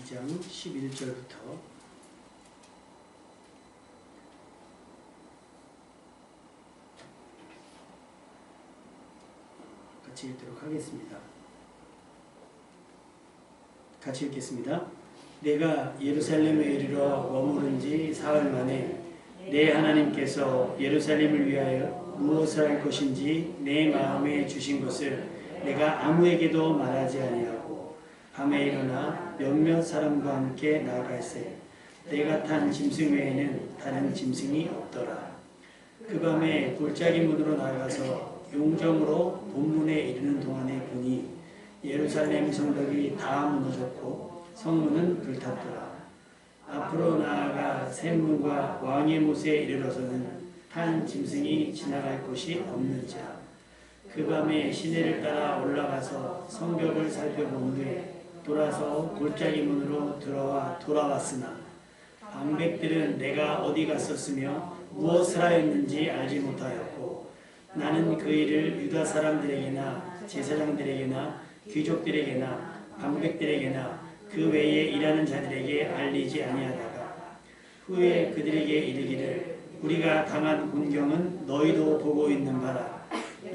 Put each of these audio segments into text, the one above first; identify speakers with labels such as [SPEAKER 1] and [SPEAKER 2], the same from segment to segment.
[SPEAKER 1] 2장 11절부터 같이 읽도록 하겠습니다. 같이 읽겠습니다. 내가 예루살렘에 이르러 머무른 지 사흘 만에 내 하나님께서 예루살렘을 위하여 무엇을 할 것인지 내 마음에 주신 것을 내가 아무에게도 말하지 아니하고 밤에 일어나 몇몇 사람과 함께 나아갈새 내가 탄 짐승 외에는 다른 짐승이 없더라. 그 밤에 골짜기 문으로 나아가서 용정으로 본문에 이르는 동안에 보니 예루살렘 성벽이 다 무너졌고 성문은 불탔더라. 앞으로 나아가 샘문과 왕의 못에 이르러서는 탄 짐승이 지나갈 곳이 없는지라. 그 밤에 시내를 따라 올라가서 성벽을 살펴본 후에 돌아서 골짜기 문으로 돌아왔으나 방백들은 내가 어디 갔었으며 무엇을 하였는지 알지 못하였고 나는 그 일을 유다 사람들에게나 제사장들에게나 귀족들에게나 방백들에게나 그 외에 일하는 자들에게 알리지 아니하다가 후에 그들에게 이르기를 우리가 당한 곤경은 너희도 보고 있는 바라.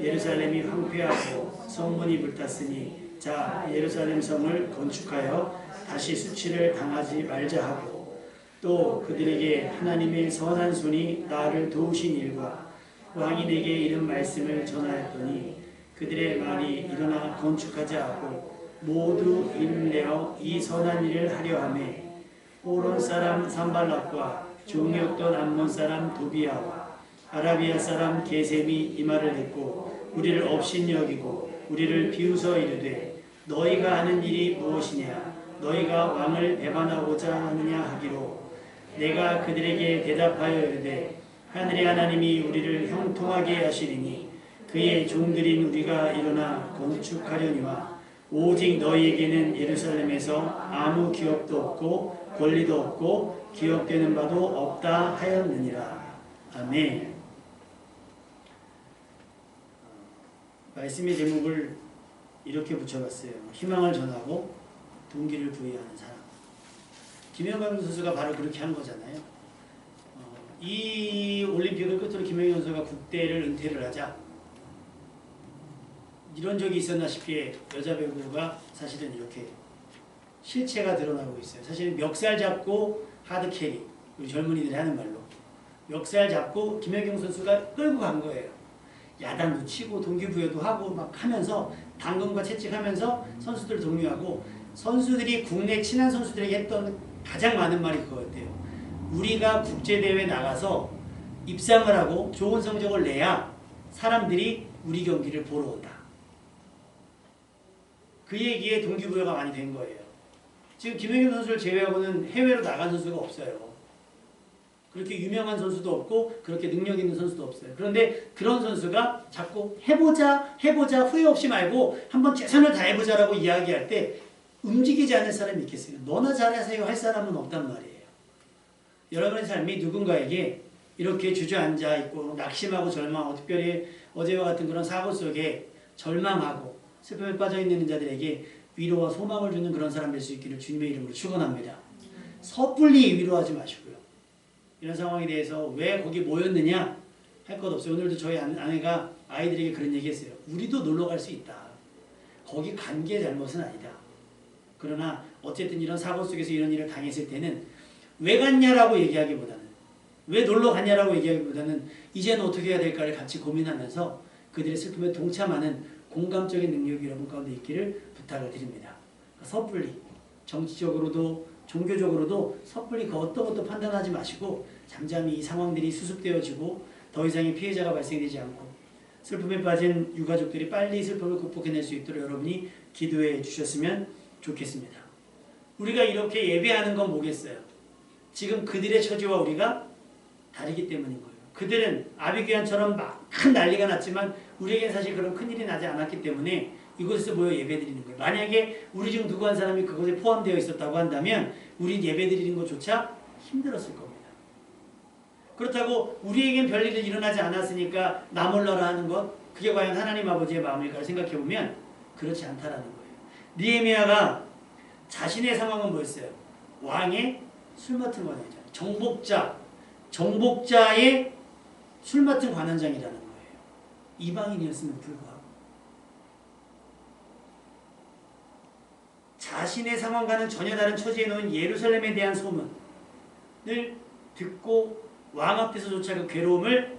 [SPEAKER 1] 예루살렘이 황폐하고 성문이 불탔으니 자 예루살렘 성을 건축하여 다시 수치를 당하지 말자 하고 또 그들에게 하나님의 선한 손이 나를 도우신 일과 왕이 내게 이른 말씀을 전하였더니 그들의 말이 일어나 건축하자 하고 모두 힘내어 이 선한 일을 하려 하매 호론 사람 산발락과 종이었던 암몬 사람 도비아와 아라비아 사람 게셈이 이 말을 듣고 우리를 업신여기고 우리를 비웃어 이르되 너희가 하는 일이 무엇이냐 너희가 왕을 배반하고자 하느냐 하기로 내가 그들에게 대답하여 이르되 하늘의 하나님이 우리를 형통하게 하시리니 그의 종들인 우리가 일어나 건축하려니와 오직 너희에게는 예루살렘에서 아무 기업도 없고 권리도 없고 기업되는 바도 없다 하였느니라. 아멘. 말씀의 제목을 이렇게 붙여봤어요. 희망을 전하고 동기를 부여하는 사람. 김영경 선수가 바로 그렇게 한 거잖아요. 이 올림픽을 끝으로 김영경 선수가 국대를 은퇴를 하자 이런 적이 있었나 싶게 여자 배구가 사실은 이렇게 실체가 드러나고 있어요. 사실은 멱살 잡고 하드캐리, 우리 젊은이들이 하는 말로 멱살 잡고 김연경 선수가 끌고 간 거예요. 야단도 치고 동기부여도 하고 막 하면서 당근과 채찍하면서 선수들 독려하고 선수들이 국내 친한 선수들에게 했던 가장 많은 말이 그거였대요. 우리가 국제대회에 나가서 입상을 하고 좋은 성적을 내야 사람들이 우리 경기를 보러 온다. 그 얘기에 동기부여가 많이 된 거예요. 지금 김연경 선수를 제외하고는 해외로 나간 선수가 없어요. 그렇게 유명한 선수도 없고 그렇게 능력 있는 선수도 없어요. 그런데 그런 선수가 자꾸 해보자 후회 없이 말고 한번 최선을 다해보자라고 이야기할 때 움직이지 않을 사람이 있겠어요. 너나 잘하세요 할 사람은 없단 말이에요. 여러분의 삶이 누군가에게 이렇게 주저앉아 있고 낙심하고 절망하고 특별히 어제와 같은 그런 사고 속에 절망하고 슬픔에 빠져있는 자들에게 위로와 소망을 주는 그런 사람 될 수 있기를 주님의 이름으로 축원합니다. 섣불리 위로하지 마시고요. 이런 상황에 대해서 왜 거기 모였느냐 할 것 없어요. 오늘도 저희 아내가 아이들에게 그런 얘기 했어요. 우리도 놀러 갈 수 있다. 거기 간 게 잘못은 아니다. 그러나 어쨌든 이런 사고 속에서 이런 일을 당했을 때는 왜 갔냐라고 얘기하기보다는 왜 놀러 갔냐라고 얘기하기보다는 이제는 어떻게 해야 될까를 같이 고민하면서 그들의 슬픔에 동참하는 공감적인 능력이 여러분 가운데 있기를 부탁을 드립니다. 섣불리 정치적으로도 종교적으로도 섣불리 그 어떤 것도 판단하지 마시고 잠잠히 이 상황들이 수습되어지고 더 이상의 피해자가 발생되지 않고 슬픔에 빠진 유가족들이 빨리 슬픔을 극복해낼 수 있도록 여러분이 기도해 주셨으면 좋겠습니다. 우리가 이렇게 예배하는 건 뭐겠어요? 지금 그들의 처지와 우리가 다르기 때문인 거예요. 그들은 아비규환처럼 막 큰 난리가 났지만 우리에겐 사실 그런 큰일이 나지 않았기 때문에 이곳에서 모여 예배드리는 거예요. 만약에 우리 중 누구 한 사람이 그것에 포함되어 있었다고 한다면 우리 예배드리는 것조차 힘들었을 겁니다. 그렇다고 우리에겐 별일이 일어나지 않았으니까 나 몰라라 하는 것 그게 과연 하나님 아버지의 마음일까 생각해보면 그렇지 않다라는 거예요. 느헤미야가 자신의 상황은 뭐였어요? 왕의 술 맡은 관원이잖아요. 정복자의 술 맡은 관원장이라는 거예요. 이방인이었음에도 불구하고. 자신의 상황과는 전혀 다른 처지에 놓인 예루살렘에 대한 소문을 듣고 왕 앞에서조차 그 괴로움을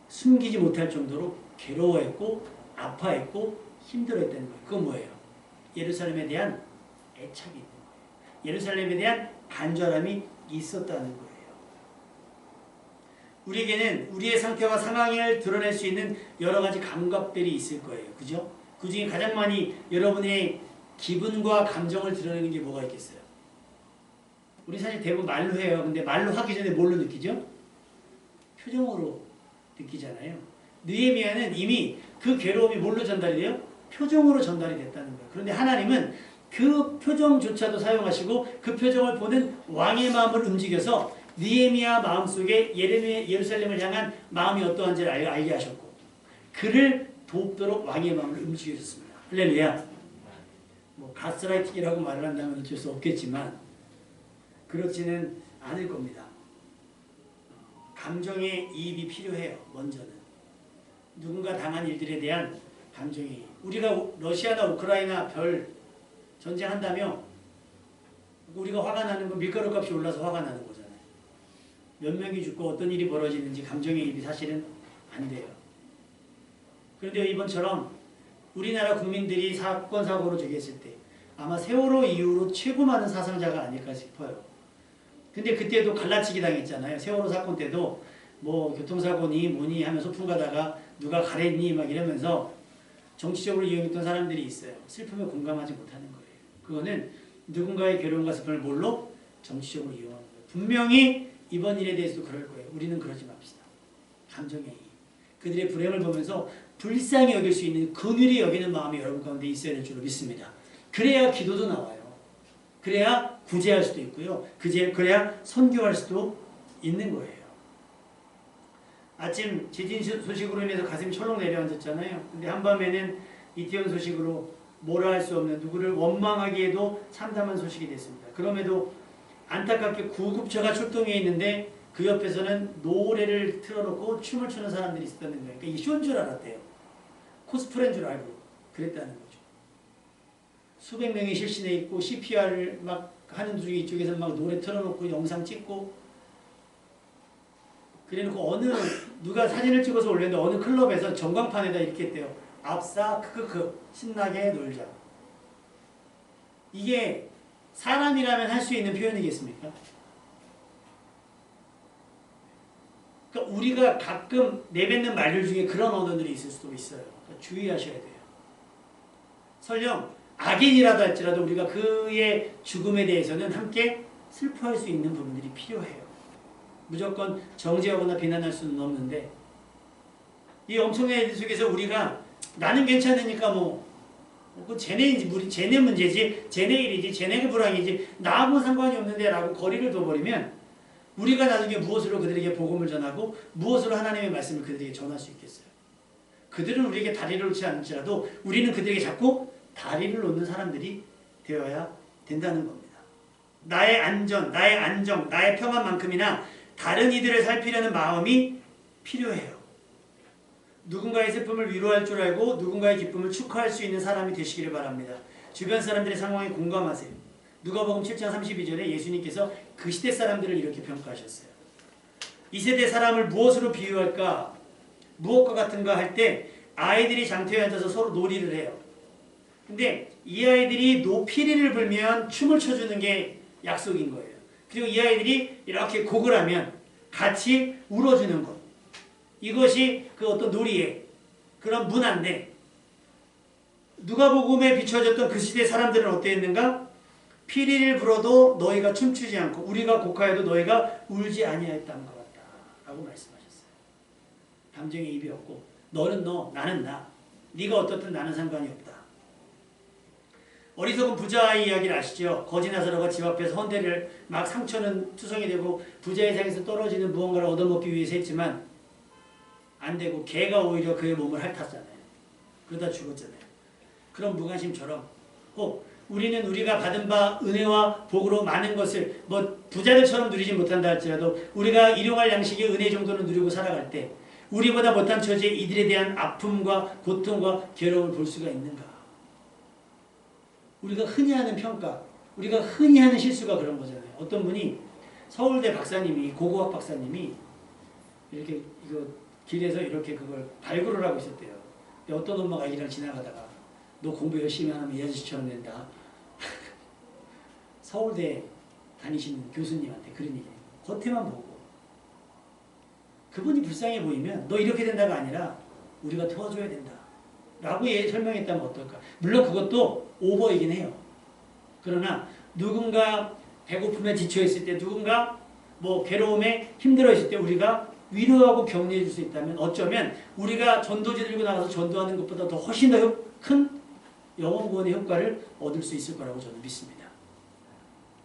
[SPEAKER 1] 숨기지 못할 정도로 괴로워했고 아파했고 힘들어했다는 거예요. 그건 뭐예요? 예루살렘에 대한 애착이 있는 거예요. 예루살렘에 대한 간절함이 있었다는 거예요. 우리에게는 우리의 상태와 상황을 드러낼 수 있는 여러 가지 감각들이 있을 거예요. 그죠? 그 중에 가장 많이 여러분의 기분과 감정을 드러내는 게 뭐가 있겠어요? 우리 사실 대부분 말로 해요. 근데 말로 하기 전에 뭘로 느끼죠? 표정으로 느끼잖아요. 느헤미야는 이미 그 괴로움이 뭘로 전달이 돼요? 표정으로 전달이 됐다는 거예요. 그런데 하나님은 그 표정조차도 사용하시고 그 표정을 보는 왕의 마음을 움직여서 느헤미야 마음속에 예루살렘을 향한 마음이 어떠한지를 알게 하셨고 그를 돕도록 왕의 마음을 움직여줬습니다. 할렐루야. 뭐 가스라이팅이라고 말을 한다면 어쩔 수 없겠지만 그렇지는 않을 겁니다. 감정의 이입이 필요해요. 먼저는. 누군가 당한 일들에 대한 감정의 이입. 우리가 러시아나 우크라이나 별 전쟁한다며 우리가 화가 나는 건 밀가루 값이 올라서 화가 나는 거잖아요. 몇 명이 죽고 어떤 일이 벌어지는지 감정의 이입이 사실은 안 돼요. 그런데 이번처럼 우리나라 국민들이 사건 사고로 저기 했을 때 아마 세월호 이후로 최고 많은 사상자가 아닐까 싶어요. 근데 그때도 갈라치기 당했잖아요. 세월호 사건 때도 뭐 교통사고니 뭐니 하면 소풍 가다가 누가 가랬니 막 이러면서 정치적으로 이용했던 사람들이 있어요. 슬픔에 공감하지 못하는 거예요. 그거는 누군가의 괴로움과 슬픔을 뭘로? 정치적으로 이용하는 거예요. 분명히 이번 일에 대해서도 그럴 거예요. 우리는 그러지 맙시다. 감정의 이입. 그들의 불행을 보면서 불쌍히 여길 수 있는 긍휼히 여기는 마음이 여러분 가운데 있어야 될 줄로 믿습니다. 그래야 기도도 나와요. 그래야 구제할 수도 있고요. 그래야 선교할 수도 있는 거예요. 아침 지진 소식으로 인해서 가슴이 철렁 내려앉았잖아요. 근데 한밤에는 이태원 소식으로 뭐라 할 수 없는 누구를 원망하기에도 참담한 소식이 됐습니다. 그럼에도 안타깝게 구급차가 출동해 있는데 그 옆에서는 노래를 틀어놓고 춤을 추는 사람들이 있었다는 거예요. 그러니까 이게 쇼인 줄 알았대요. 코스프레인 줄 알고 그랬다는 거죠. 수백 명이 실신해 있고 CPR을 막 하는 중에 이쪽에서 막 노래 틀어놓고 영상 찍고 그래놓고 누가 사진을 찍어서 올렸는데 어느 클럽에서 전광판에다 이렇게 했대요. 압사 크크크 신나게 놀자. 이게 사람이라면 할 수 있는 표현이겠습니까? 그러니까 우리가 가끔 내뱉는 말들 중에 그런 언어들이 있을 수도 있어요. 그러니까 주의하셔야 돼요. 설령 악인이라도 할지라도 우리가 그의 죽음에 대해서는 함께 슬퍼할 수 있는 부분들이 필요해요. 무조건 정죄하거나 비난할 수는 없는데 이 엄청난 일 속에서 우리가 나는 괜찮으니까 쟤네 문제지, 쟤네 일이지, 쟤네가 불황이지 나하고는 상관이 없는데 라고 거리를 둬버리면 우리가 나중에 무엇으로 그들에게 복음을 전하고 무엇으로 하나님의 말씀을 그들에게 전할 수 있겠어요. 그들은 우리에게 다리를 놓지 않을지라도 우리는 그들에게 자꾸 다리를 놓는 사람들이 되어야 된다는 겁니다. 나의 안전, 나의 안정, 나의 평안만큼이나 다른 이들을 살피려는 마음이 필요해요. 누군가의 슬픔을 위로할 줄 알고 누군가의 기쁨을 축하할 수 있는 사람이 되시기를 바랍니다. 주변 사람들의 상황에 공감하세요. 누가복음 7장 32절에 예수님께서 그 시대 사람들을 이렇게 평가하셨어요. 이 세대 사람을 무엇으로 비유할까? 무엇과 같은가 할 때 아이들이 장터에 앉아서 서로 놀이를 해요. 근데 이 아이들이 피리를 불면 춤을 춰주는 게 약속인 거예요. 그리고 이 아이들이 이렇게 곡을 하면 같이 울어주는 것. 이것이 그 어떤 놀이의 그런 문화인데 누가복음에 비춰졌던 그 시대 사람들은 어땠는가? 피리를 불어도 너희가 춤추지 않고 우리가 곡하여도 너희가 울지 아니하였다는 것 같다 라고 말씀하셨어요. 감정의 입이 없고 너는 너, 나는 나. 네가 어떻든 나는 상관이 없다. 어리석은 부자의 이야기를 아시죠? 거지 나사로가 집 앞에서 헌대를 막 상처는 투성이 되고 부자의 상에서 떨어지는 무언가를 얻어먹기 위해서 했지만 안 되고 개가 오히려 그의 몸을 핥았잖아요. 그러다 죽었잖아요. 그런 무관심처럼 혹 우리는 우리가 받은 바 은혜와 복으로 많은 것을 뭐 부자들처럼 누리지 못한다 할지라도 우리가 일용할 양식의 은혜 정도는 누리고 살아갈 때 우리보다 못한 처지에 이들에 대한 아픔과 고통과 괴로움을 볼 수가 있는가? 우리가 흔히 하는 평가, 우리가 흔히 하는 실수가 그런 거잖아요. 어떤 분이 서울대 박사님이, 고고학 박사님이 이렇게 이거 길에서 이렇게 그걸 발굴을 하고 있었대요. 근데 어떤 엄마가 이랑 지나가다가 너 공부 열심히 하면 이 아저씨처럼 된다. 서울대 다니시는 교수님한테 그런 얘기예요. 겉에만 보고. 그분이 불쌍해 보이면 너 이렇게 된다가 아니라 우리가 도와줘야 된다. 라고 설명했다면 어떨까? 물론 그것도 오버이긴 해요. 그러나 누군가 배고픔에 지쳐있을 때 누군가 뭐 괴로움에 힘들어있을 때 우리가 위로하고 격려해 줄 수 있다면 어쩌면 우리가 전도지 들고 나가서 전도하는 것보다 더 훨씬 더 큰 영혼 구원의 효과를 얻을 수 있을 거라고 저는 믿습니다.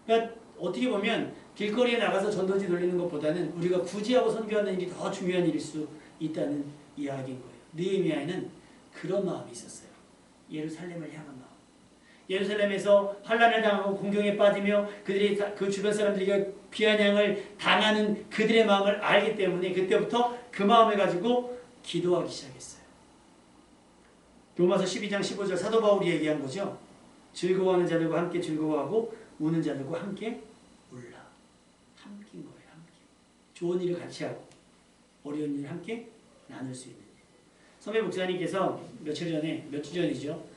[SPEAKER 1] 그러니까 어떻게 보면 길거리에 나가서 전도지 돌리는 것보다는 우리가 구제하고 선교하는 일이 더 중요한 일일 수 있다는 이야기인 거예요. 느헤미야에는 그런 마음이 있었어요. 예루살렘을 향한 마음. 예루살렘에서 환난을 당하고 공경에 빠지며 그들이 그 주변 사람들에게 비아냥을 당하는 그들의 마음을 알기 때문에 그때부터 그 마음을 가지고 기도하기 시작했어요. 로마서 12장 15절 사도 바울이 얘기한 거죠. 즐거워하는 자들과 함께 즐거워하고 우는 자들과 함께 울라. 함께인 거예요. 함께. 좋은 일을 같이 하고 어려운 일을 함께 나눌 수 있는 일. 선배 목사님께서 몇 주 전이죠.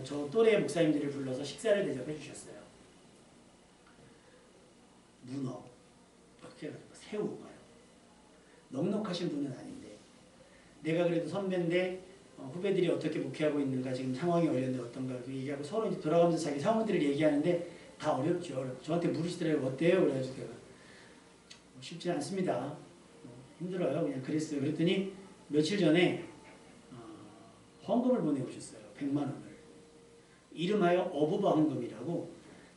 [SPEAKER 1] 저 또래 목사님들을 불러서 식사를 대접해 주셨어요. 문어, 새우, 넉넉하신 분은 아닌데 내가 그래도 선배인데 후배들이 어떻게 목회하고 있는가 지금 상황이 어려운데 어떤가 얘기하고 서로 이제 돌아가면서 자기 상황들을 얘기하는데 다 어렵죠. 저한테 물으시더라고요. 어때요? 그래가지고 제가 쉽지 않습니다. 힘들어요. 그냥 그랬어요. 그랬더니 며칠 전에 헌금을 보내오셨어요. 100만 원을. 이름하여 어부바 헌금이라고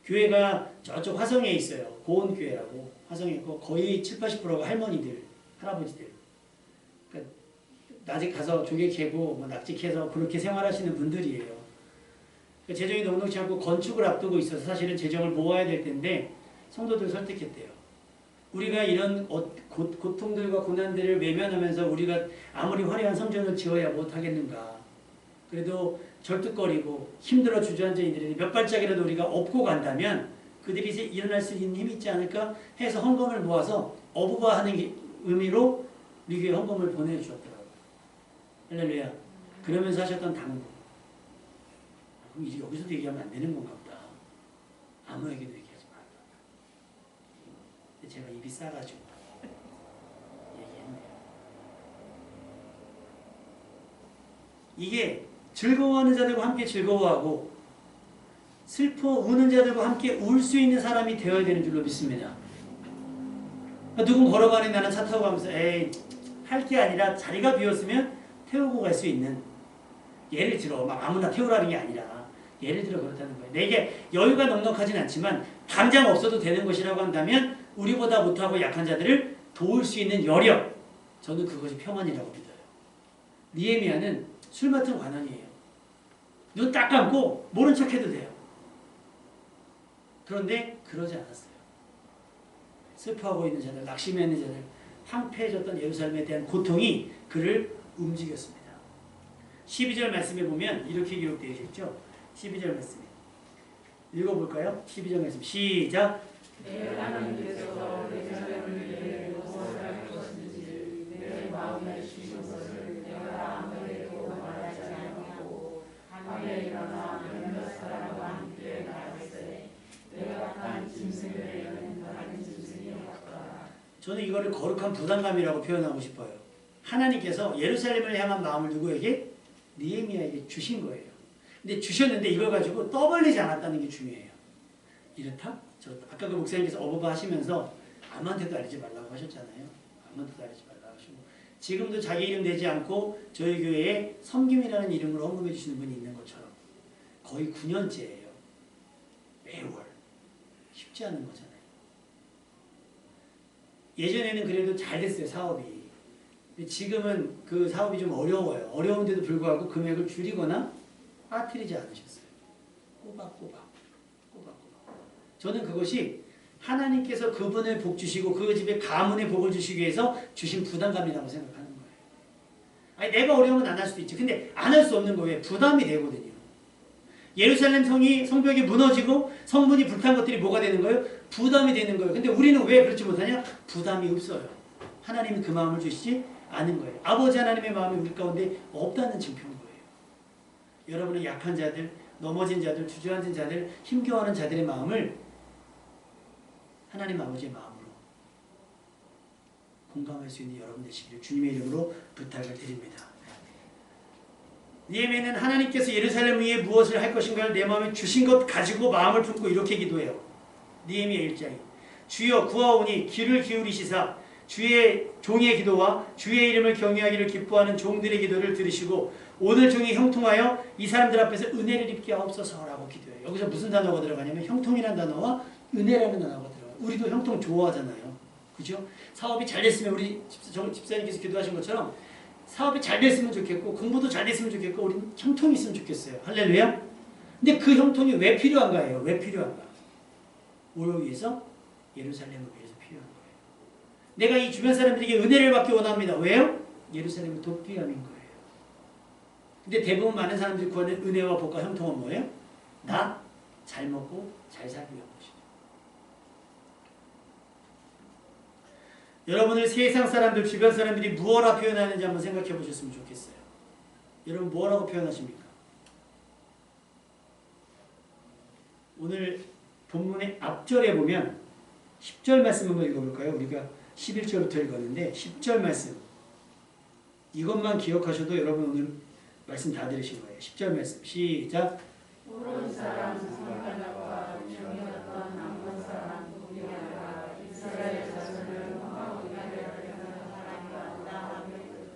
[SPEAKER 1] 교회가 저쪽 화성에 있어요. 고온교회라고 화성에 있고 거의 70~80%가 할머니들, 할아버지들. 그러니까 낮에 가서 조개 캐고 낙지 캐서 그렇게 생활하시는 분들이에요. 그러니까 재정이 넉넉지 않고 건축을 앞두고 있어서 사실은 재정을 모아야 될 텐데 성도들 설득했대요. 우리가 이런 고통들과 고난들을 외면하면서 우리가 아무리 화려한 성전을 지어야 못하겠는가. 그래도 절뚝거리고 힘들어 주저앉아 있는 몇 발짝이라도 우리가 업고 간다면 그들이 이제 일어날 수 있는 힘이 있지 않을까 해서 헌금을 모아서 어부바하는 의미로 우리 교회 헌금을 보내주셨더라고요. 할렐루야. 그러면서 하셨던 당부. 그럼 여기서도 얘기하면 안 되는 건가 보다. 아무에게도 얘기하지 말라. 근데 제가 입이 싸가지고 얘기했네요. 이게 즐거워하는 자들과 함께 즐거워하고 슬퍼 우는 자들과 함께 울 수 있는 사람이 되어야 되는 줄로 믿습니다. 누군 걸어가는 나는 차 타고 가면서 에이 할 게 아니라 자리가 비었으면 태우고 갈 수 있는 예를 들어 막 아무나 태우라는 게 아니라 예를 들어 그렇다는 거예요. 내게 여유가 넉넉하진 않지만 당장 없어도 되는 것이라고 한다면 우리보다 못하고 약한 자들을 도울 수 있는 여력 저는 그것이 평안이라고 믿어요. 느헤미야는 술 맡은 관원이에요. 눈 딱 감고 모른 척 해도 돼요. 그런데 그러지 않았어요. 슬퍼하고 있는 자들, 낙심해 있는 자들, 황폐해졌던 예루살렘에 대한 고통이 그를 움직였습니다. 12절 말씀에 보면 이렇게 기록되어 있죠. 12절 말씀 읽어볼까요? 12절 말씀 시작.
[SPEAKER 2] 내 하나님께서 내 자녀를 위해 무엇을 할 것인지 내 마음에 주신 것을 내가 아무에게도 말하지 아니하고 밤에 일어나 몇몇 사람과 함께 나갔으되 내가 간 짐승에게는 다른 짐승이 없더라.
[SPEAKER 1] 저는 이거를 거룩한 부담감이라고 표현하고 싶어요. 하나님께서 예루살렘을 향한 마음을 누구에게? 느헤미야에게 주신 거예요. 근데 주셨는데 이걸 가지고 떠벌리지 않았다는 게 중요해요. 이렇다? 저렇다. 아까 그 목사님께서 어부바 하시면서 아무한테도 알리지 말라고 하셨잖아요. 아무한테도 알리지 말라고 하시고 지금도 자기 이름 내지 않고 저희 교회에 섬김이라는 이름으로 헌금해 주시는 분이 있는 것처럼 거의 9년째예요. 매월. 쉽지 않은 거잖아요. 예전에는 그래도 잘 됐어요. 사업이. 근데 지금은 그 사업이 좀 어려워요. 어려운데도 불구하고 금액을 줄이거나 빠뜨리지 않으셨어요. 꼬박꼬박. 저는 그것이 하나님께서 그분을 복 주시고 그 집에 가문에 복을 주시기 위해서 주신 부담감이라고 생각하는 거예요. 아니 내가 어려우면 안 할 수도 있지. 근데 안 할 수 없는 거예요. 부담이 되거든요. 예루살렘 성벽이 무너지고 성문이 불탄 것들이 뭐가 되는 거예요? 부담이 되는 거예요. 근데 우리는 왜 그렇지 못하냐? 부담이 없어요. 하나님은 그 마음을 주시지 않은 거예요. 아버지 하나님의 마음이 우리 가운데 없다는 증표인 거예요. 여러분은 약한 자들, 넘어진 자들, 주저앉은 자들, 힘겨워하는 자들의 마음을 하나님 아버지의 마음으로 공감할 수 있는 여러분 되시기를 주님의 이름으로 부탁을 드립니다. 니에미아는 하나님께서 예루살렘 위에 무엇을 할 것인가를 내 마음에 주신 것 가지고 마음을 품고 이렇게 기도해요. 니에미아 1장에 주여 구하오니 귀를 기울이시사 주의 종의 기도와 주의 이름을 경외하기를 기뻐하는 종들의 기도를 들으시고 오늘 종이 형통하여 이 사람들 앞에서 은혜를 입게 하옵소서라고 기도해요. 여기서 무슨 단어가 들어가냐면 형통이라는 단어와 은혜라는 단어가 들어가요. 우리도 형통 좋아하잖아요. 그죠? 사업이 잘 됐으면 우리 집사님께서 기도하신 것처럼 사업이 잘 됐으면 좋겠고 공부도 잘 됐으면 좋겠고 우리는 형통이 있으면 좋겠어요. 할렐루야. 근데 그 형통이 왜 필요한가요? 왜 필요한가? 뭐를 위해서? 예루살렘을 위해서 필요한 거예요. 내가 이 주변 사람들에게 은혜를 받기 원합니다. 왜요? 예루살렘을 돕기 위함인 거예요. 근데 대부분 많은 사람들이 구하는 은혜와 복과 형통은 뭐예요? 나 잘 먹고 잘 살기 위한 것이죠. 여러분을 세상 사람들, 주변 사람들이 무엇라 표현하는지 한번 생각해 보셨으면 좋겠어요. 여러분 뭐라고 표현하십니까? 오늘 본문의 앞절에 보면 10절 말씀 한번 읽어볼까요? 우리가 11절부터 읽었는데 10절 말씀 이것만 기억하셔도 여러분 오늘 말씀 다 들으신 거예요. 10절 말씀 시작.
[SPEAKER 2] 모르는 사람 상관과 정의었던 남은 사람 누구냐가 이스라엘 자손을 흥하고 이겨내려는 사람과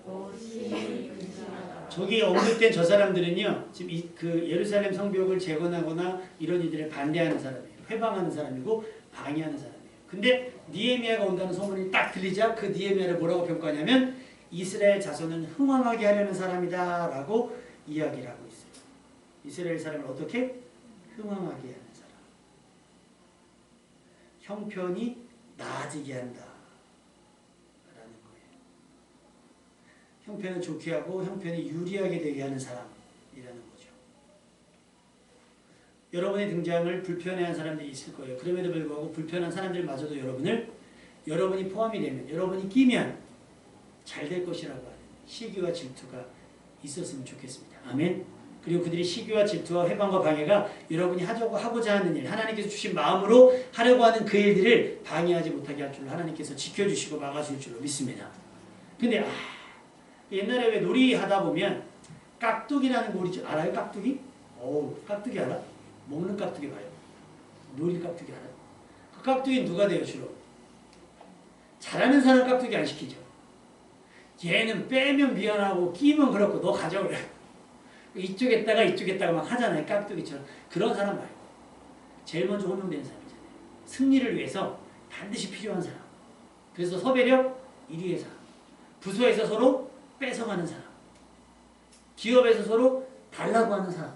[SPEAKER 2] 오시 근심하다.
[SPEAKER 1] 저기 언급된 저 사람들은요, 지금 그 예루살렘 성벽을 재건하거나 이런 일들을 반대하는 사람이에요. 회방하는 사람이고 방해하는 사람이에요. 근데 니에미아가 온다는 소문이 딱 들리자 그 니에미아를 뭐라고 평가하냐면 이스라엘 자손은 흥왕하게 하려는 사람이다 라고 이야기를 하고 있어요. 이스라엘 사람을 어떻게? 흥왕하게 하는 사람. 형편이 나아지게 한다 라는 거예요. 형편을 좋게 하고 형편이 유리하게 되게 하는 사람이라는 거죠. 여러분의 등장을 불편해하는 사람들이 있을 거예요. 그럼에도 불구하고 불편한 사람들마저도 여러분이 포함이 되면, 여러분이 끼면 잘 될 것이라고 하는 시기와 질투가 있었으면 좋겠습니다. 아멘. 그리고 그들이 시기와 질투와 회방과 방해가 여러분이 하고자 하는 일, 하나님께서 주신 마음으로 하려고 하는 그 일들을 방해하지 못하게 할 줄로 하나님께서 지켜주시고 막아줄 줄로 믿습니다. 근데 옛날에 왜 놀이 하다 보면 깍두기라는 거 우리 알아요? 깍두기? 깍두기 알아? 먹는 깍두기 봐요. 놀이 깍두기 알아? 그 깍두기는 누가 돼요 주로? 잘하는 사람 깍두기 안 시키죠. 얘는 빼면 미안하고 끼면 그렇고 너 가져오래. 이쪽에다가 막 하잖아요. 깍두기처럼. 그런 사람 말고 제일 먼저 호명되는 사람이잖아요. 승리를 위해서 반드시 필요한 사람. 그래서 섭외력 1위의 사람. 부서에서 서로 뺏어가는 사람. 기업에서 서로 달라고 하는 사람.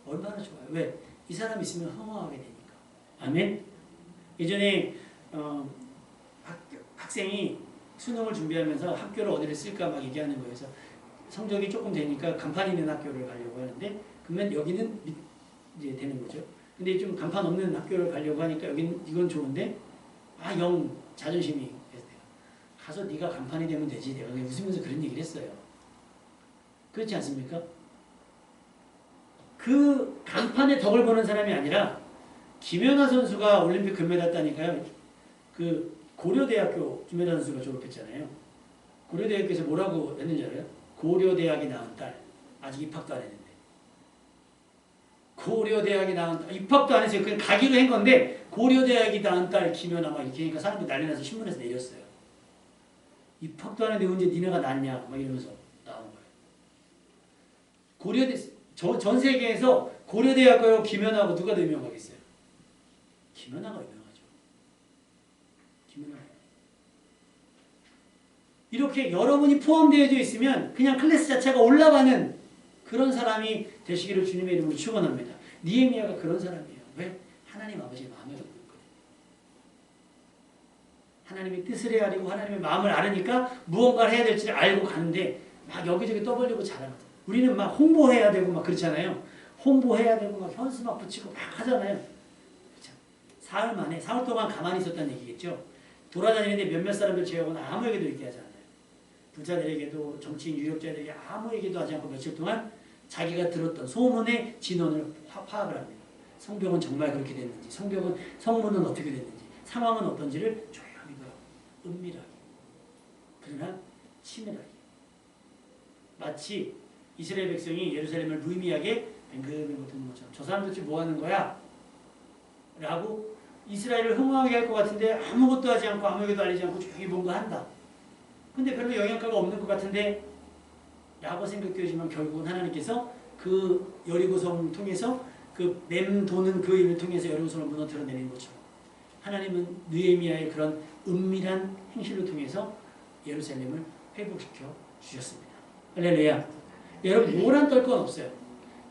[SPEAKER 1] 얼마나 좋아요. 왜? 이 사람 있으면 흥황하게 되니까. 아멘. 예전에 학생이 수능을 준비하면서 학교를 어디를 쓸까 막 얘기하는 거예요. 그래서 성적이 조금 되니까 간판 있는 학교를 가려고 하는데 그러면 여기는 이제 되는 거죠. 근데 좀 간판 없는 학교를 가려고 하니까 여기는 이건 좋은데 영 자존심이 가서 네가 간판이 되면 되지. 내가 웃으면서 그런 얘기를 했어요. 그렇지 않습니까? 그 간판에 덕을 보는 사람이 아니라 김연아 선수가 올림픽 금메달 따니까요. 그 고려대학교 김연아 선수가 졸업했잖아요. 고려대학교에서 뭐라고 했는지 알아요? 고려대학이 낳은 딸. 아직 입학도 안 했는데. 고려대학이 낳은 딸. 입학도 안 했어요. 그냥 가기로 한 건데 고려대학이 낳은 딸 김연아 막 이렇게 하니까 사람들이 난리 나서 신문에서 내렸어요. 입학도 안 했는데 언제 니네가 낳냐 막 이러면서 나온 거예요. 고려대 전 세계에서 고려대학하고 김연아하고 누가 더 유명하겠어요? 김연아가 유명하죠. 김연아. 이렇게 여러분이 포함되어져 있으면 그냥 클래스 자체가 올라가는 그런 사람이 되시기를 주님의 이름으로 축원합니다. 니에미아가 그런 사람이에요. 왜? 하나님 아버지의 마음을 하나님의 뜻을 헤아리고 하나님의 마음을 알으니까 무언가를 해야 될지를 알고 가는데 막 여기저기 떠벌리고 자라거든. 우리는 막 홍보해야 되고 막 그렇잖아요. 홍보해야 되고 막 현수 막 붙이고 막 하잖아요. 그렇죠? 사흘 만에, 사흘 동안 가만히 있었다는 얘기겠죠. 돌아다니는데 몇몇 사람들 제외하고는 아무에게도 얘기 하지 않아요. 부자들에게도 정치인 유력자들에게 아무에게도 하지 않고 며칠 동안 자기가 들었던 소문의 진원을 파악을 합니다. 성벽은 정말 그렇게 됐는지, 성문은 어떻게 됐는지, 상황은 어떤지를 조용히 보라고, 은밀하게, 그러나 치밀하게. 마치 이스라엘 백성이 예루살렘을 무의미하게 뱅글뱅글 듣는 것처럼 저 사람들 지금 뭐 하는 거야? 라고 이스라엘을 흥황하게 할 것 같은데 아무것도 하지 않고 아무에게도 알리지 않고 조용히 뭔가 한다. 근데 별로 영향가가 없는 것 같은데 라고 생각되지만 결국은 하나님께서 그 여리고성을 통해서 그 맴도는 그 일을 통해서 여리고성을 무너뜨려 내리는 것처럼 하나님은 느헤미야의 그런 은밀한 행실을 통해서 예루살렘을 회복시켜 주셨습니다. 할렐루야. 여러분 뭐란 떨 건 없어요.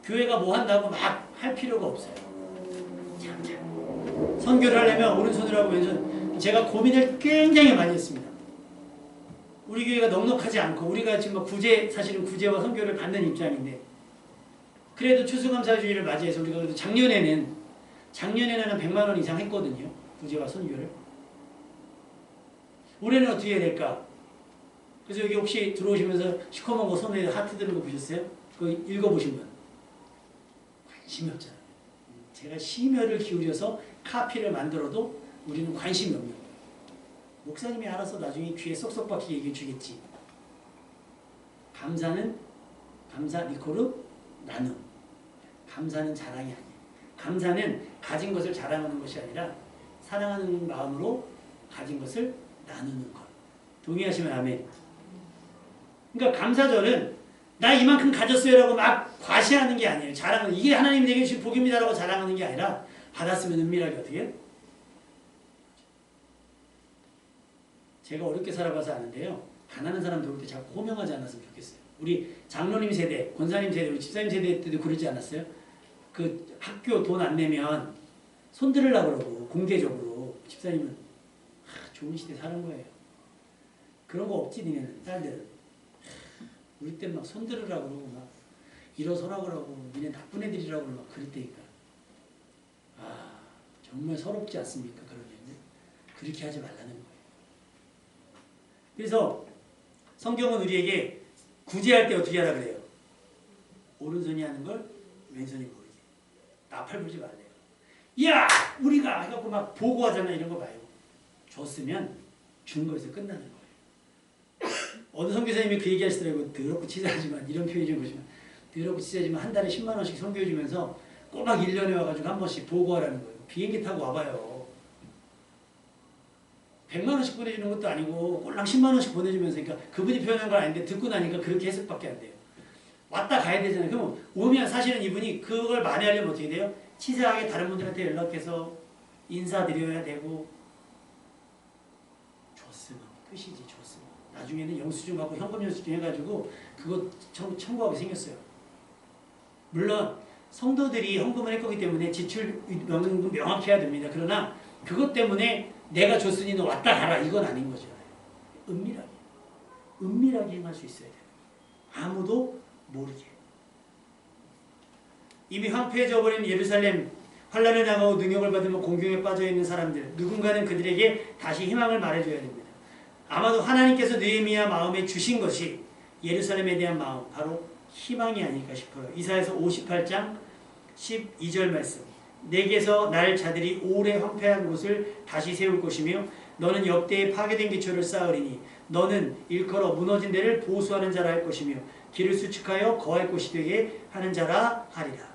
[SPEAKER 1] 교회가 뭐 한다고 막 할 필요가 없어요. 선교를 하려면 오른손으로 하고 왼손. 제가 고민을 굉장히 많이 했습니다. 우리 교회가 넉넉하지 않고 우리가 지금 사실은 구제와 선교를 받는 입장인데 그래도 추수감사주의를 맞이해서 우리가 그래도 작년에는 한 100만 원 이상 했거든요. 구제와 선교를. 올해는 어떻게 해야 될까? 그래서 여기 혹시 들어오시면서 시커먼 거 손에 하트 드는 거 보셨어요? 그거 읽어보신 분? 관심이 없잖아요. 제가 심혈을 기울여서 카피를 만들어도 우리는 관심이 없는 거예요. 목사님이 알아서 나중에 귀에 쏙쏙 박히게 얘기해 주겠지. 감사는 감사 니코르 나눔. 감사는 자랑이 아니에요. 감사는 가진 것을 자랑하는 것이 아니라 사랑하는 마음으로 가진 것을 나누는 것. 동의하시면 아멘. 그러니까 감사절은 나 이만큼 가졌어요라고 막 과시하는 게 아니에요. 자랑은 이게 하나님이 내게 주신 복입니다라고 자랑하는 게 아니라 받았으면 은밀하게 어떻게 해요? 제가 어렵게 살아봐서 아는데요. 가난한 사람 도울 때 자꾸 호명하지 않았으면 좋겠어요. 우리 장로님 세대, 권사님 세대, 우리 집사님 세대 때도 그러지 않았어요? 그 학교 돈 안 내면 손 들으려고 그러고 공개적으로 집사님은 좋은 시대 사는 거예요. 그런 거 없지 니네는 딸들은. 우리 때 막 손 들으라고 그러고 막 일어서라고 그러고 니네 나쁜 애들이라고 막 그랬다니까. 아 정말 서럽지 않습니까? 그러면 그렇게 하지 말라는 거예요. 그래서 성경은 우리에게 구제할 때 어떻게 하라 그래요? 오른손이 하는 걸 왼손이 모르게. 나팔 불지 말래요. 야! 우리가 해갖고 막 보고하잖아 이런 거 봐요. 줬으면 준 거에서 끝나는 거예요. 어느 선교사님이 그 얘기 하시더라고요. 더럽고 치사하지만 이런 표현 좀 보시면 더럽고 치사하지만 한 달에 10만 원씩 선교해 주면서 꼬막 1년에 와가지고 한 번씩 보고하라는 거예요. 비행기 타고 와봐요. 100만 원씩 보내주는 것도 아니고 꼴랑 10만 원씩 보내주면서 그러니까 그분이 표현한 건 아닌데 듣고 나니까 그렇게 해석밖에 안 돼요. 왔다 가야 되잖아요. 그럼 오면 사실은 이분이 그걸 만회하려면 어떻게 돼요? 치사하게 다른 분들한테 연락해서 인사드려야 되고 줬으면 끝이지 줬으면. 나중에는 영수증하고 현금 영수증 해가지고 그거 청구하게 생겼어요. 물론 성도들이 헌금을 할 거기 때문에 지출 명확히 해야 됩니다. 그러나 그것 때문에 내가 줬으니 너 왔다 가라 이건 아닌 거죠. 은밀하게 행할 수 있어야 돼요. 아무도 모르게. 이미 황폐해져 버린 예루살렘, 환난을 당하고 능욕을 받으며 공경에 빠져있는 사람들, 누군가는 그들에게 다시 희망을 말해줘야 됩니다. 아마도 하나님께서 느헤미야 마음에 주신 것이 예루살렘에 대한 마음, 바로 희망이 아닐까 싶어요. 이사야서 58장 12절 말씀. 내게서 날 자들이 오래 황폐한 곳을 다시 세울 것이며 너는 역대에 파괴된 기초를 쌓으리니 너는 일컬어 무너진 데를 보수하는 자라 할 것이며 길을 수축하여 거할 곳이 되게 하는 자라 하리라.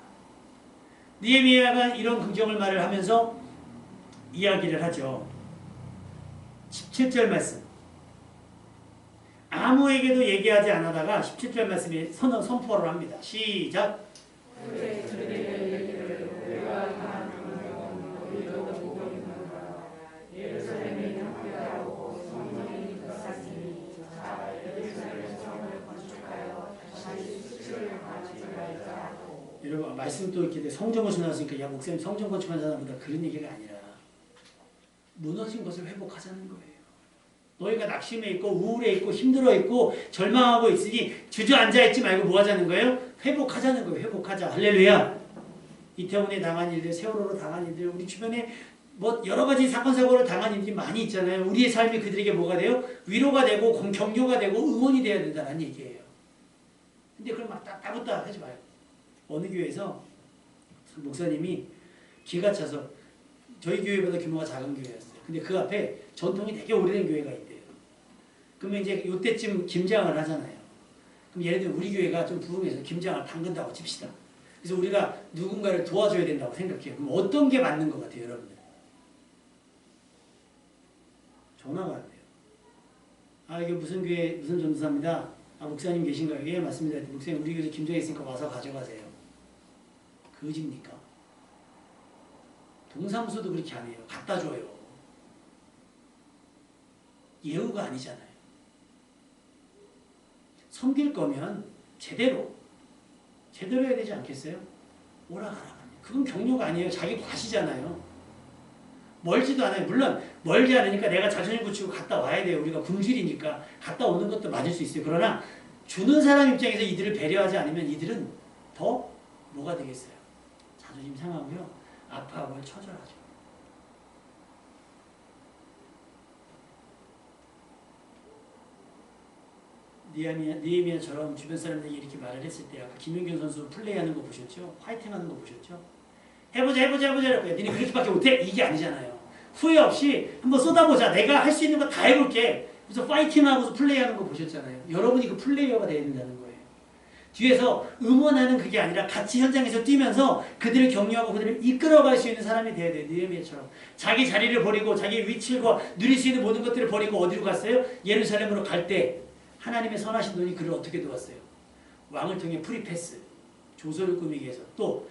[SPEAKER 1] 느헤미야가 이런 긍정을 말을 하면서 이야기를 하죠. 17절 말씀. 아무에게도 얘기하지 않아다가 17절 말씀에 선포를 합니다. 시작. 여러분 말씀 또 이렇게 성전 건축 나왔으니까 야 목사님 성전 건축한 사람보다 그런 얘기가 아니라 무너진 것을 회복하자는 거예요. 너희가 낙심해 있고 우울해 있고 힘들어 있고 절망하고 있으니 주저앉아 있지 말고 뭐 하자는 거예요? 회복하자는 거예요. 회복하자. 할렐루야. 이태원에 당한 일들, 세월호로 당한 일들, 우리 주변에 뭐 여러 가지 사건 사고를 당한 일들이 많이 있잖아요. 우리의 삶이 그들에게 뭐가 돼요? 위로가 되고 격려가 되고 응원이 돼야 된다는 얘기예요. 근데 그걸 막 따붙다 하지 마요. 어느 교회에서 목사님이 기가 차서 저희 교회보다 규모가 작은 교회였어요. 근데 그 앞에 전통이 되게 오래된 교회가 있대요. 그러면 이제 이때쯤 김장을 하잖아요. 그럼 예를 들면 우리 교회가 좀 부흥해서 김장을 담근다고 칩시다. 그래서 우리가 누군가를 도와줘야 된다고 생각해요. 그럼 어떤 게 맞는 것 같아요, 여러분들? 전화가 안 돼요. 아, 이게 무슨 교회, 무슨 전도사입니다. 아, 목사님 계신가요? 예, 맞습니다. 목사님, 우리 교회 김장했으니까 와서 가져가세요. 그짓니까? 동사무소도 그렇게 안 해요. 갖다 줘요. 예우가 아니잖아요. 섬길 거면 제대로 해야 되지 않겠어요? 오라가라. 그건 격려가 아니에요. 자기 과시잖아요. 멀지도 않아요. 물론 멀지 않으니까 내가 자존심 붙이고 갔다 와야 돼요. 우리가 굶주리니까 갔다 오는 것도 맞을 수 있어요. 그러나 주는 사람 입장에서 이들을 배려하지 않으면 이들은 더 뭐가 되겠어요? 자존심 상하고요. 아파하고 처절하죠. 니에미아처럼 주변 사람들이 이렇게 말을 했을 때 아까 김연경 선수 플레이하는 거 보셨죠? 화이팅하는 거 보셨죠? 해보자 이라고 해요. 니네 그렇게밖에 못해? 이게 아니잖아요. 후회 없이 한번 쏟아보자. 내가 할 수 있는 거 다 해볼게. 그래서 파이팅하고서 플레이하는 거 보셨잖아요. 여러분이 그 플레이어가 돼야 된다는 거예요. 뒤에서 응원하는 그게 아니라 같이 현장에서 뛰면서 그들을 격려하고 그들을 이끌어갈 수 있는 사람이 돼야 돼요. 느헤미야처럼. 자기 자리를 버리고 자기 위치과 누릴 수 있는 모든 것들을 버리고 어디로 갔어요? 예루살렘으로 갈 때 하나님의 선하신 분이 그를 어떻게 도왔어요? 왕을 통해 프리패스, 조서를 꾸미기 위해서 또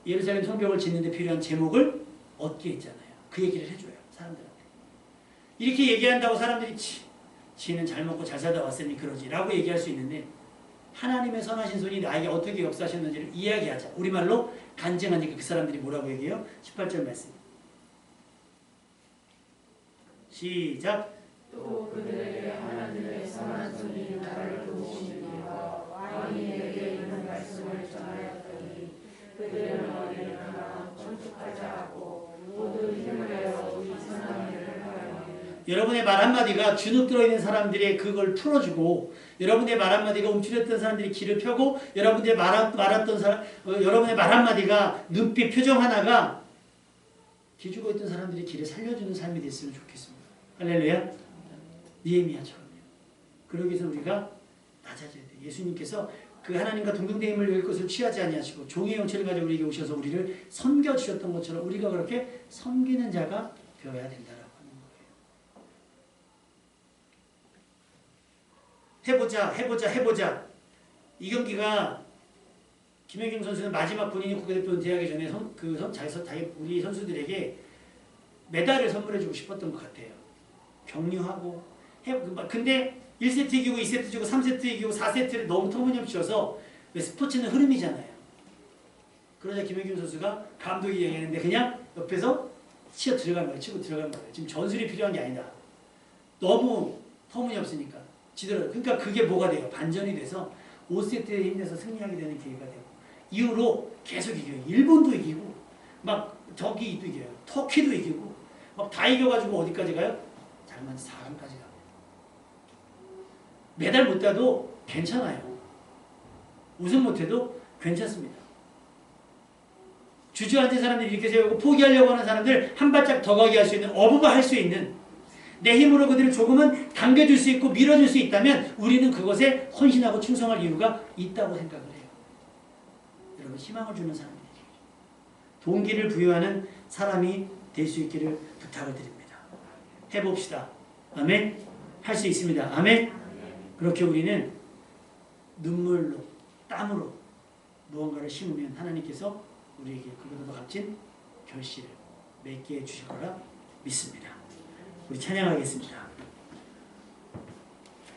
[SPEAKER 1] 예루살렘 성벽을 짓는 데 필요한 제목을 얻게 했잖아요. 그 얘기를 해줘요. 사람들한테. 이렇게 얘기한다고 사람들이 지는 잘 먹고 잘 살다 왔으니 그러지 라고 얘기할 수 있는데 하나님의 선하신 손이 나에게 어떻게 역사하셨는지를 이야기하자. 우리말로 간증하니까 그 사람들이 뭐라고 얘기해요? 18절 말씀. 시작.
[SPEAKER 2] 또 그들에게 하나님의 선한 손이 나를 도우시니까 왕이 내게 이런 말씀을 전하였더니 그들은 어디나 전축하자 하고 모두 힘을 내어 우리 선한 일을 하려니.
[SPEAKER 1] 여러분의 말 한마디가 주눅 들어있는 사람들의 그걸 풀어주고 여러분의 말 한마디가 움츠렸던 사람들이 길을 펴고 여러분의 말했던 사람, 여러분의 말 한마디가 눈빛 표정 하나가 기죽어 있던 사람들이 길을 살려주는 삶이 됐으면 좋겠습니다. 할렐루야. 느헤미야처럼요. 그러기 위해서 우리가 낮아져야 돼요. 예수님께서 그 하나님과 동등됨을 위할 것을 취하지 아니하시고 종의 형체를 가지고 우리에게 오셔서 우리를 섬겨주셨던 것처럼 우리가 그렇게 섬기는 자가 되어야 된다라고 하는 거예요. 해보자. 이 경기가 김연경 선수는 마지막 본인이 국가대표 은퇴하기 전에 우리 선수들에게 메달을 선물해주고 싶었던 것 같아요. 격려하고 근데 1세트 이기고 2세트 지고 3세트 이기고 4세트를 너무 터무니없이 져서 스포츠는 흐름이잖아요. 그러자 김연경 선수가 감독이 얘기했는데 그냥 옆에서 치고 들어간 거예요. 지금 전술이 필요한 게 아니다. 너무 터무니없으니까 지더라고요. 그러니까 그게 뭐가 돼요? 반전이 돼서 5세트에 힘내서 승리하게 되는 기회가 되고 이후로 계속 이겨요. 일본도 이기고 막 저기도 이겨요. 터키도 이기고 막 다 이겨가지고 어디까지 가요? 잘만 4강까지 가요. 메달 못 따도 괜찮아요. 우승 못해도 괜찮습니다. 주저앉은 사람들이 이렇게 세우고 포기하려고 하는 사람들 한 발짝 더 가게 할 수 있는 어부가 할 수 있는 내 힘으로 그들을 조금은 당겨줄 수 있고 밀어줄 수 있다면 우리는 그것에 헌신하고 충성할 이유가 있다고 생각을 해요. 여러분 희망을 주는 사람이에요. 동기를 부여하는 사람이 될 수 있기를 부탁을 드립니다. 해봅시다. 아멘. 할 수 있습니다. 아멘. 그렇게 우리는 눈물로 땀으로 무언가를 심으면 하나님께서 우리에게 그보다 더 값진 결실을 맺게 해주실 거라 믿습니다. 우리 찬양하겠습니다.